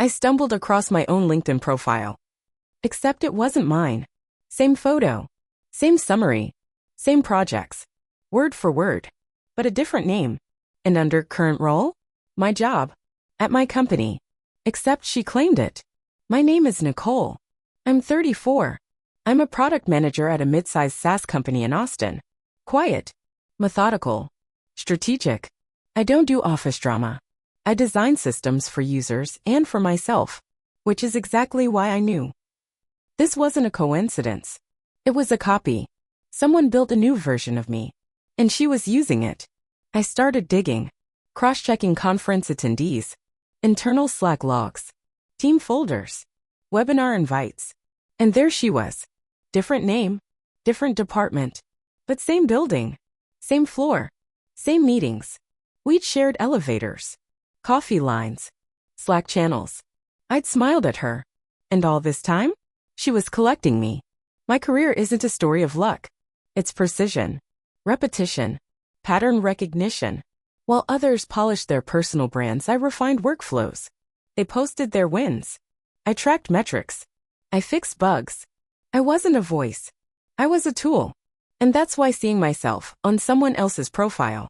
I stumbled across my own LinkedIn profile. Except it wasn't mine. Same photo. Same summary. Same projects. Word for word. But a different name. And under current role? My job. At my company. Except she claimed it. My name is Nicole. I'm 34. I'm a product manager at a mid-sized SaaS company in Austin. Quiet. Methodical. Strategic. I don't do office drama. I design systems for users and for myself, which is exactly why I knew. This wasn't a coincidence. It was a copy. Someone built a new version of me, and she was using it. I started digging, cross-checking conference attendees, internal Slack logs, team folders, webinar invites, and there she was. Different name, different department, but same building, same floor, same meetings. We'd shared elevators, coffee lines, Slack channels. I'd smiled at her. And all this time, she was collecting me. My career isn't a story of luck. It's precision, repetition, pattern recognition. While others polished their personal brands, I refined workflows. They posted their wins. I tracked metrics. I fixed bugs. I wasn't a voice. I was a tool. And that's why seeing myself on someone else's profile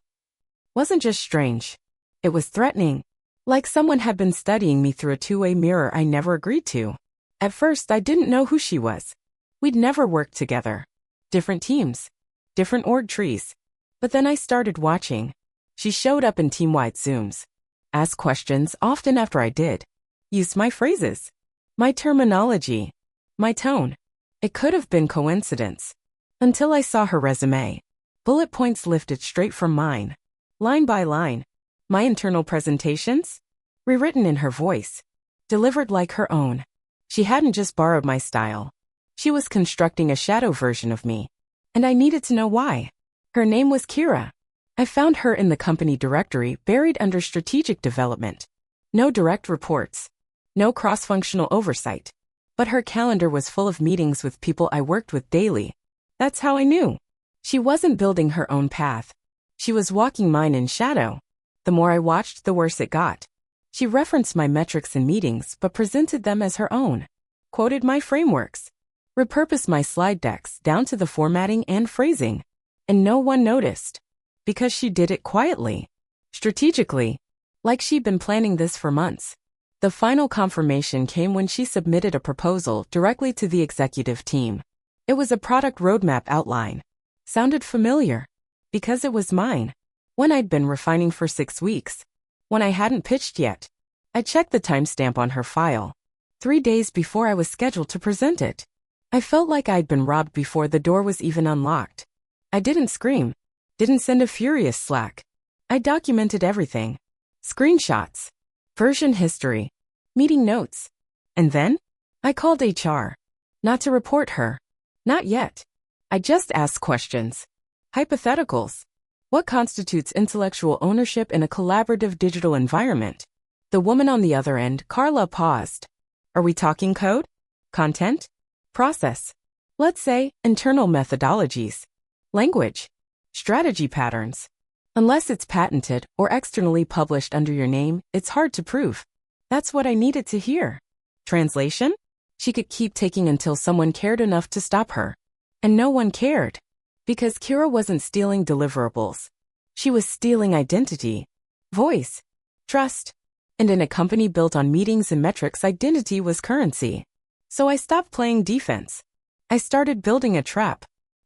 wasn't just strange. It was threatening. Like someone had been studying me through a two-way mirror I never agreed to. At first, I didn't know who she was. We'd never worked together. Different teams. Different org trees. But then I started watching. She showed up in team-wide Zooms. Asked questions often after I did. Used my phrases. My terminology. My tone. It could have been coincidence. Until I saw her resume. Bullet points lifted straight from mine. Line by line. My internal presentations? Rewritten in her voice. Delivered like her own. She hadn't just borrowed my style. She was constructing a shadow version of me. And I needed to know why. Her name was Kira. I found her in the company directory buried under strategic development. No direct reports. No cross-functional oversight. But her calendar was full of meetings with people I worked with daily. That's how I knew. She wasn't building her own path. She was walking mine in shadow. The more I watched, the worse it got. She referenced my metrics in meetings but presented them as her own. Quoted my frameworks. Repurposed my slide decks down to the formatting and phrasing. And no one noticed. Because she did it quietly. Strategically. Like she'd been planning this for months. The final confirmation came when she submitted a proposal directly to the executive team. It was a product roadmap outline. Sounded familiar. Because it was mine. One I'd been refining for 6 weeks. One I hadn't pitched yet. I checked the timestamp on her file. 3 days before I was scheduled to present it. I felt like I'd been robbed before the door was even unlocked. I didn't scream. Didn't send a furious Slack. I documented everything. Screenshots. Version history. Meeting notes. And then? I called HR. Not to report her. Not yet. I just asked questions. Hypotheticals. What constitutes intellectual ownership in a collaborative digital environment? The woman on the other end, Carla, paused. Are we talking code? Content? Process? Let's say internal methodologies. Language? Strategy patterns? Unless it's patented or externally published under your name, it's hard to prove. That's what I needed to hear. Translation? She could keep taking until someone cared enough to stop her. And no one cared. Because Kira wasn't stealing deliverables. She was stealing identity, voice, trust. And in a company built on meetings and metrics, identity was currency. So I stopped playing defense. I started building a trap.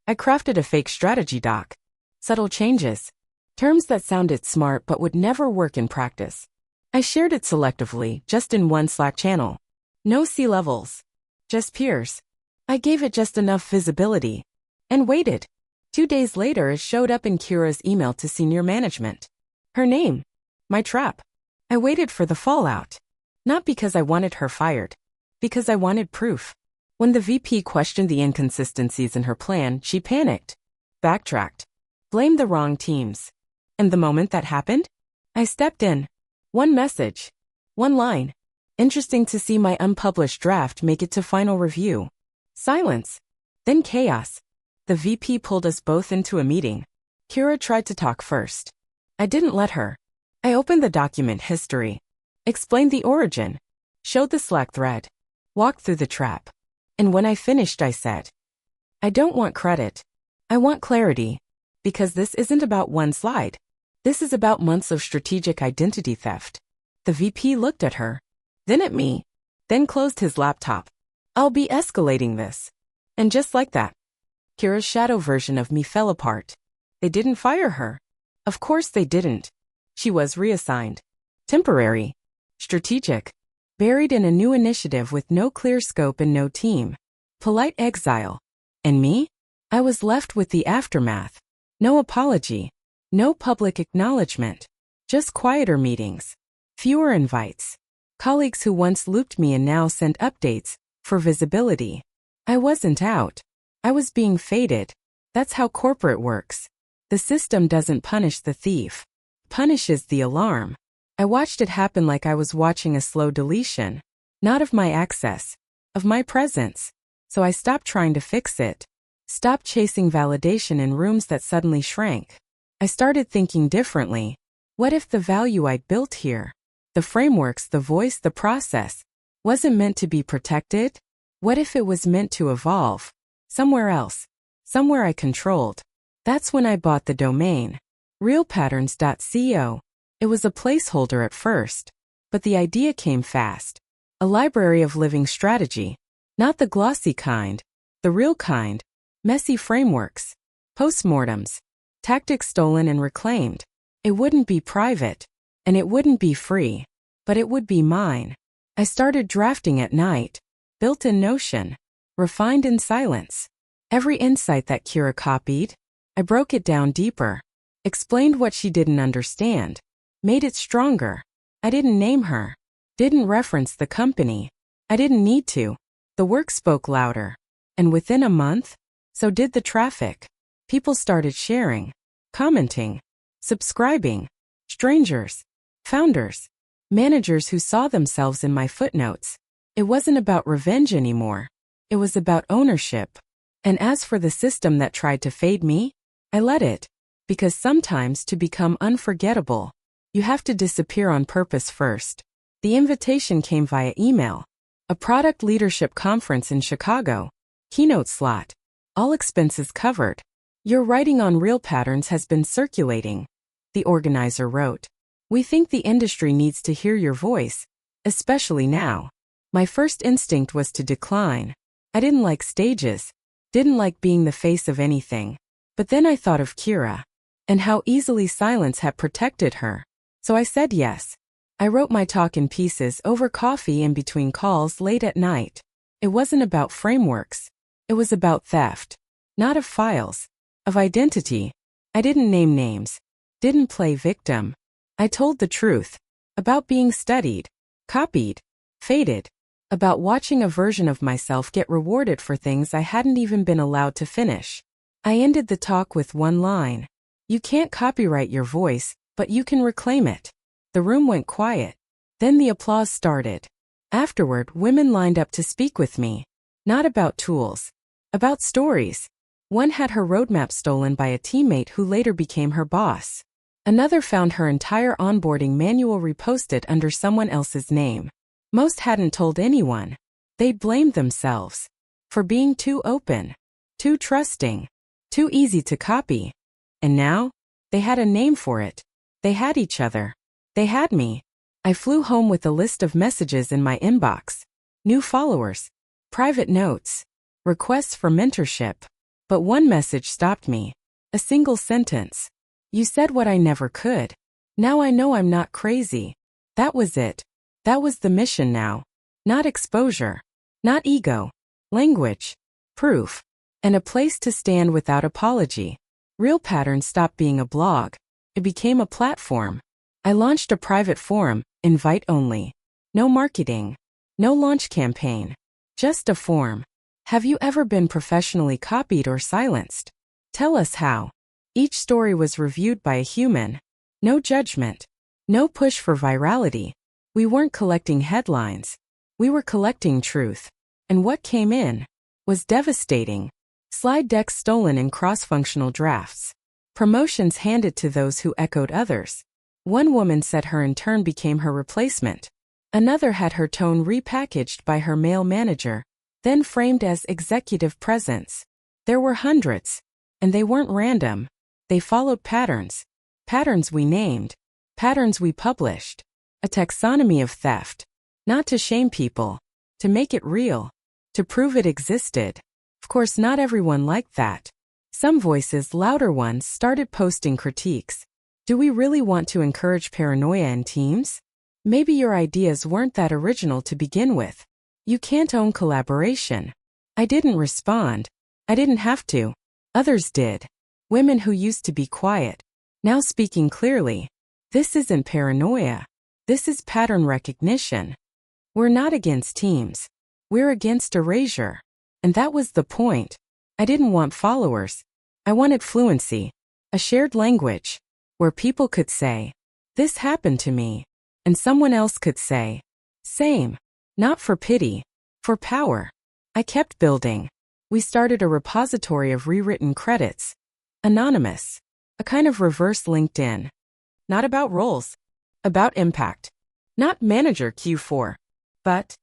I crafted a fake strategy doc. Subtle changes. Terms that sounded smart but would never work in practice. I shared it selectively, just in one Slack channel. No C-levels. Just peers. I gave it just enough visibility. And waited. 2 days later, it showed up in Kira's email to senior management. Her name. My trap. I waited for the fallout. Not because I wanted her fired. Because I wanted proof. When the VP questioned the inconsistencies in her plan, she panicked. Backtracked. Blamed the wrong teams. And the moment that happened, I stepped in. One message. One line. Interesting to see my unpublished draft make it to final review. Silence. Then chaos. The VP pulled us both into a meeting. Kira tried to talk first. I didn't let her. I opened the document history. Explained the origin. showed the Slack thread, walked through the trap. And when I finished, I said, I don't want credit. I want clarity. Because this isn't about one slide. This is about months of strategic identity theft. The VP looked at her, then at me, then closed his laptop. I'll be escalating this. And just like that, Kira's shadow version of me fell apart. They didn't fire her. Of course they didn't. She was reassigned. Temporary. Strategic. Buried in a new initiative with no clear scope and no team. Polite exile. And me? I was left with the aftermath. No apology. No public acknowledgement. Just quieter meetings. Fewer invites. Colleagues who once looped me and now sent updates for visibility. I wasn't out. I was being faded. That's how corporate works. The system doesn't punish the thief. Punishes the alarm. I watched it happen like I was watching a slow deletion. Not of my access. Of my presence. So I stopped trying to fix it. Stopped chasing validation in rooms that suddenly shrank. I started thinking differently. What if the value I'd built here, the frameworks, the voice, the process, wasn't meant to be protected? What if it was meant to evolve? Somewhere else. Somewhere I controlled. That's when I bought the domain. realpatterns.co. It was a placeholder at first. But the idea came fast. A library of living strategy. Not the glossy kind. The real kind. Messy frameworks. Postmortems. Tactics stolen and reclaimed. It wouldn't be private. And it wouldn't be free. But it would be mine. I started drafting at night. Built in Notion. Refined in silence. Every insight that Kira copied, I broke it down deeper. Explained what she didn't understand. Made it stronger. I didn't name her. Didn't reference the company. I didn't need to. The work spoke louder. And within a month, so did the traffic. People started sharing, commenting, subscribing. Strangers, founders, managers who saw themselves in my footnotes. It wasn't about revenge anymore. It was about ownership. And as for the system that tried to fade me, I let it. Because sometimes to become unforgettable, you have to disappear on purpose first. The invitation came via email. A product leadership conference in Chicago. Keynote slot. All expenses covered. Your writing on Real Patterns has been circulating. The organizer wrote. We think the industry needs to hear your voice, especially now. My first instinct was to decline. I didn't like stages. Didn't like being the face of anything. But then I thought of Kira. And how easily silence had protected her. So I said yes. I wrote my talk in pieces over coffee in between calls late at night. It wasn't about frameworks. It was about theft. Not of files. Of identity. I didn't name names. Didn't play victim. I told the truth. About being studied. Copied. Faded. About watching a version of myself get rewarded for things I hadn't even been allowed to finish. I ended the talk with one line. You can't copyright your voice, but you can reclaim it. The room went quiet. Then the applause started. Afterward, women lined up to speak with me. Not about tools. About stories. One had her roadmap stolen by a teammate who later became her boss. Another found her entire onboarding manual reposted under someone else's name. Most hadn't told anyone. They blamed themselves. For being too open. Too trusting. Too easy to copy. And now? They had a name for it. They had each other. They had me. I flew home with a list of messages in my inbox. New followers. Private notes. Requests for mentorship. But one message stopped me. A single sentence. You said what I never could. Now I know I'm not crazy. That was it. That was the mission now. Not exposure. Not ego. Language. Proof. And a place to stand without apology. Real Patterns stopped being a blog. It became a platform. I launched a private forum, invite only. No marketing. No launch campaign. Just a form. Have you ever been professionally copied or silenced? Tell us how. Each story was reviewed by a human. No judgment. No push for virality. We weren't collecting headlines. We were collecting truth. And what came in was devastating. Slide decks stolen in cross-functional drafts. Promotions handed to those who echoed others. One woman said her intern became her replacement. Another had her tone repackaged by her male manager, then framed as executive presence. There were hundreds, and they weren't random. They followed patterns. Patterns we named. Patterns we published. A taxonomy of theft. Not to shame people. To make it real. To prove it existed. Of course, not everyone liked that. Some voices, louder ones, started posting critiques. Do we really want to encourage paranoia in teams? Maybe your ideas weren't that original to begin with. You can't own collaboration. I didn't respond. I didn't have to. Others did. Women who used to be quiet, now speaking clearly. This isn't paranoia. This is pattern recognition. We're not against teams. We're against erasure. And that was the point. I didn't want followers. I wanted fluency. A shared language. Where people could say, this happened to me. And someone else could say, same. Not for pity. For power. I kept building. We started a repository of rewritten credits. Anonymous. A kind of reverse LinkedIn. Not about roles. About impact. Not manager Q4. But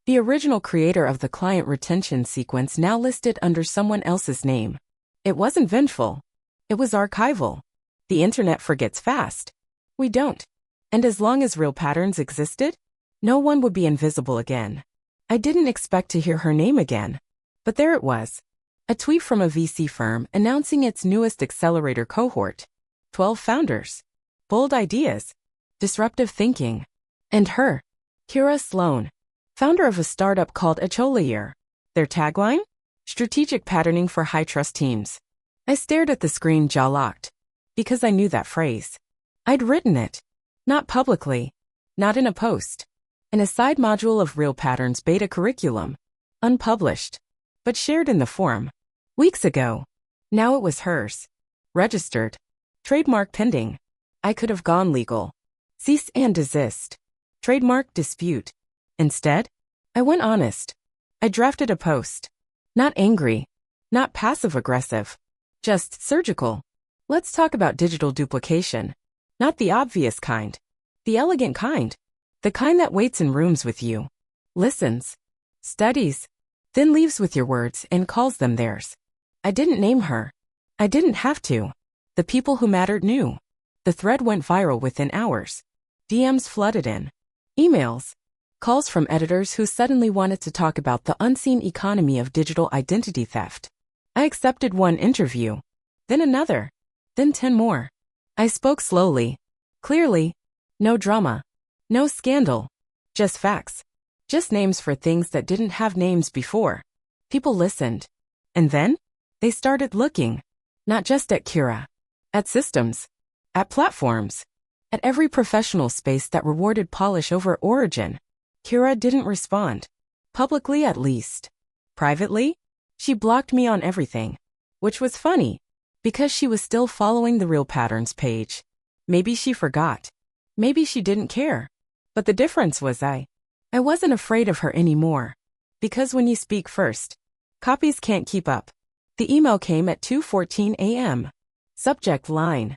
the original creator of the client retention sequence now listed under someone else's name. It wasn't vengeful. It was archival. The internet forgets fast. We don't. And as long as real patterns existed, no one would be invisible again. I didn't expect to hear her name again. But there it was. A tweet from a VC firm announcing its newest accelerator cohort. 12 founders. Bold ideas. Disruptive thinking. And her. Kira Sloan. Founder of a startup called Acholier. Their tagline? Strategic patterning for high-trust teams. I stared at the screen jaw-locked. Because I knew that phrase. I'd written it. Not publicly. Not in a post. In a side module of Real Patterns beta curriculum. Unpublished. But shared in the forum. Weeks ago. Now it was hers. Registered. Trademark pending. I could have gone legal. Cease and desist. Trademark dispute. Instead, I went honest. I drafted a post. Not angry. Not passive-aggressive. Just surgical. Let's talk about digital duplication. Not the obvious kind. The elegant kind. The kind that waits in rooms with you. Listens. Studies. Then leaves with your words and calls them theirs. I didn't name her. I didn't have to. The people who mattered knew. The thread went viral within hours. DMs flooded in. Emails. Calls from editors who suddenly wanted to talk about the unseen economy of digital identity theft. I accepted one interview. Then another. Then 10 more. I spoke slowly. Clearly. No drama. No scandal. Just facts. Just names for things that didn't have names before. People listened. And then? They started looking. Not just at Kira. At systems. At platforms. At every professional space that rewarded polish over origin. Kira didn't respond. Publicly at least. Privately? She blocked me on everything. Which was funny. Because she was still following the Real Patterns page. Maybe she forgot. Maybe she didn't care. But the difference was I wasn't afraid of her anymore. Because when you speak first, copies can't keep up. The email came at 2:14 a.m. Subject line.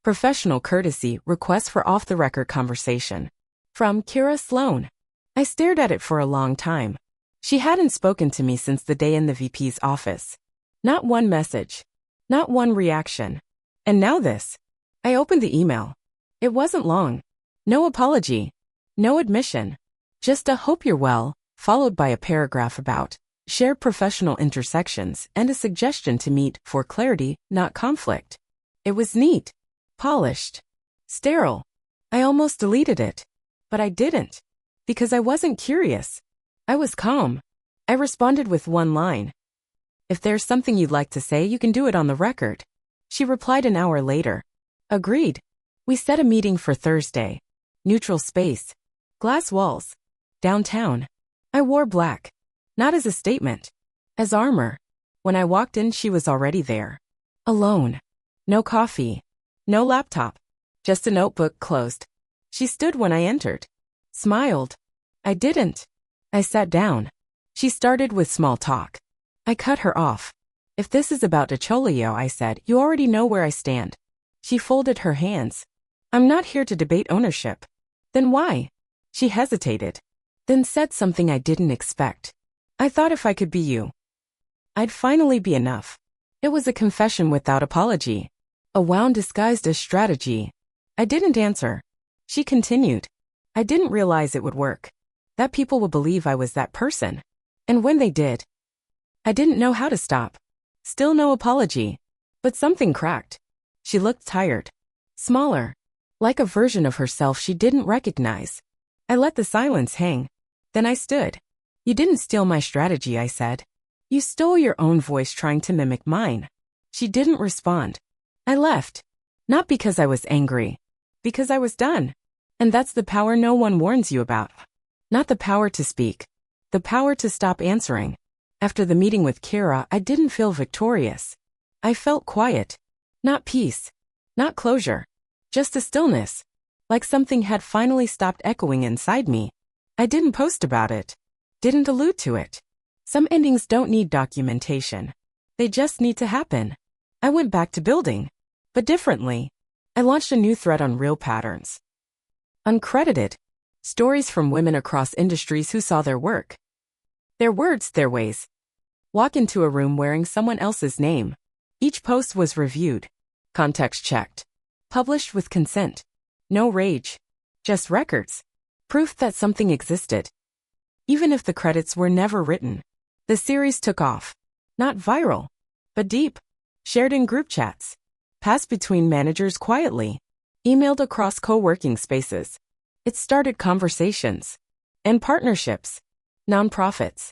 Professional courtesy request for off-the-record conversation. From Kira Sloan. I stared at it for a long time. She hadn't spoken to me since the day in the VP's office. Not one message. Not one reaction. And now this. I opened the email. It wasn't long. No apology. No admission. Just a hope you're well, followed by a paragraph about shared professional intersections and a suggestion to meet for clarity, not conflict. It was neat. Polished. Sterile. I almost deleted it. But I didn't. Because I wasn't curious. I was calm. I responded with one line. If there's something you'd like to say, you can do it on the record. She replied an hour later. Agreed. We set a meeting for Thursday. Neutral space. Glass walls. Downtown. I wore black. Not as a statement. As armor. When I walked in, she was already there. Alone. No coffee. No laptop. Just a notebook closed. She stood when I entered. Smiled. I didn't. I sat down. She started with small talk. I cut her off. If this is about Acholio, I said, you already know where I stand. She folded her hands. I'm not here to debate ownership. Then why? She hesitated, then said something I didn't expect. I thought if I could be you, I'd finally be enough. It was a confession without apology. A wound disguised as strategy. I didn't answer. She continued. I didn't realize it would work. That people would believe I was that person. And when they did, I didn't know how to stop. Still no apology. But something cracked. She looked tired. Smaller. Like a version of herself she didn't recognize. I let the silence hang. Then I stood. You didn't steal my strategy, I said. You stole your own voice trying to mimic mine. She didn't respond. I left. Not because I was angry. Because I was done. And that's the power no one warns you about. Not the power to speak. The power to stop answering. After the meeting with Kira, I didn't feel victorious. I felt quiet. Not peace. Not closure. Just a stillness. Like something had finally stopped echoing inside me. I didn't post about it. Didn't allude to it. Some endings don't need documentation. They just need to happen. I went back to building. But differently. I launched a new thread on real patterns. Uncredited. Stories from women across industries who saw their work. Their words, their ways. Walk into a room wearing someone else's name. Each post was reviewed. Context checked. Published with consent. No rage. Just records. Proof that something existed. Even if the credits were never written. The series took off. Not viral. But deep. Shared in group chats. Passed between managers quietly. Emailed across co-working spaces. It started conversations. And partnerships. Nonprofits.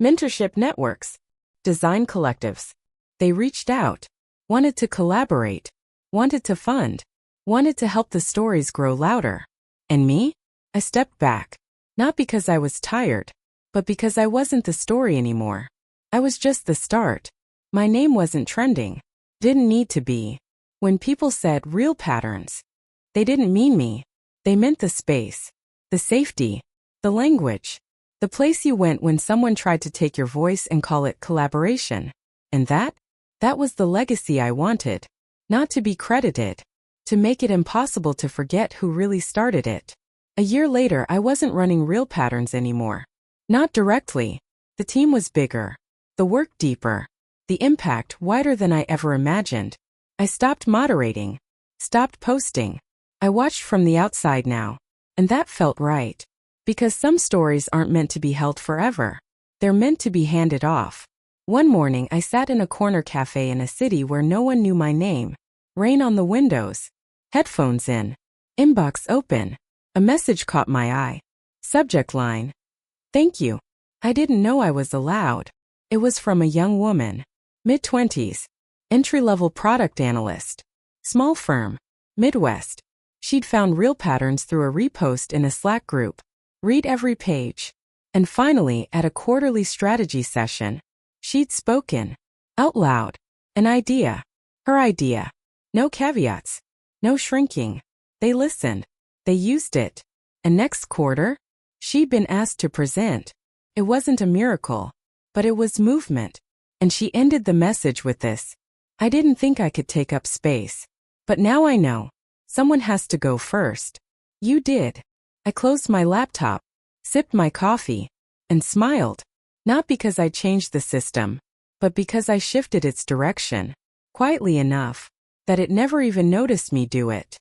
Mentorship networks. Design collectives. They reached out. Wanted to collaborate. Wanted to fund. Wanted to help the stories grow louder. And me? I stepped back. Not because I was tired. But because I wasn't the story anymore. I was just the start. My name wasn't trending. Didn't need to be. When people said real patterns, they didn't mean me. They meant the space, the safety, the language, the place you went when someone tried to take your voice and call it collaboration. And that was the legacy I wanted. Not to be credited. To make it impossible to forget who really started it. A year later, I wasn't running real patterns anymore. Not directly. The team was bigger. The work deeper. The impact wider than I ever imagined. I stopped moderating. Stopped posting. I watched from the outside now. And that felt right. Because some stories aren't meant to be held forever. They're meant to be handed off. One morning I sat in a corner cafe in a city where no one knew my name. Rain on the windows. Headphones in. Inbox open. A message caught my eye. Subject line. Thank you. I didn't know I was allowed. It was from a young woman. Mid-20s. Entry-level product analyst. Small firm. Midwest. She'd found real patterns through a repost in a Slack group. Read every page. And finally, at a quarterly strategy session, she'd spoken. Out loud. An idea. Her idea. No caveats. No shrinking. They listened. They used it. And next quarter, she'd been asked to present. It wasn't a miracle, but it was movement. And she ended the message with this. I didn't think I could take up space. But now I know. Someone has to go first. You did. I closed my laptop, sipped my coffee, and smiled. Not because I changed the system, but because I shifted its direction. Quietly enough that it never even noticed me do it.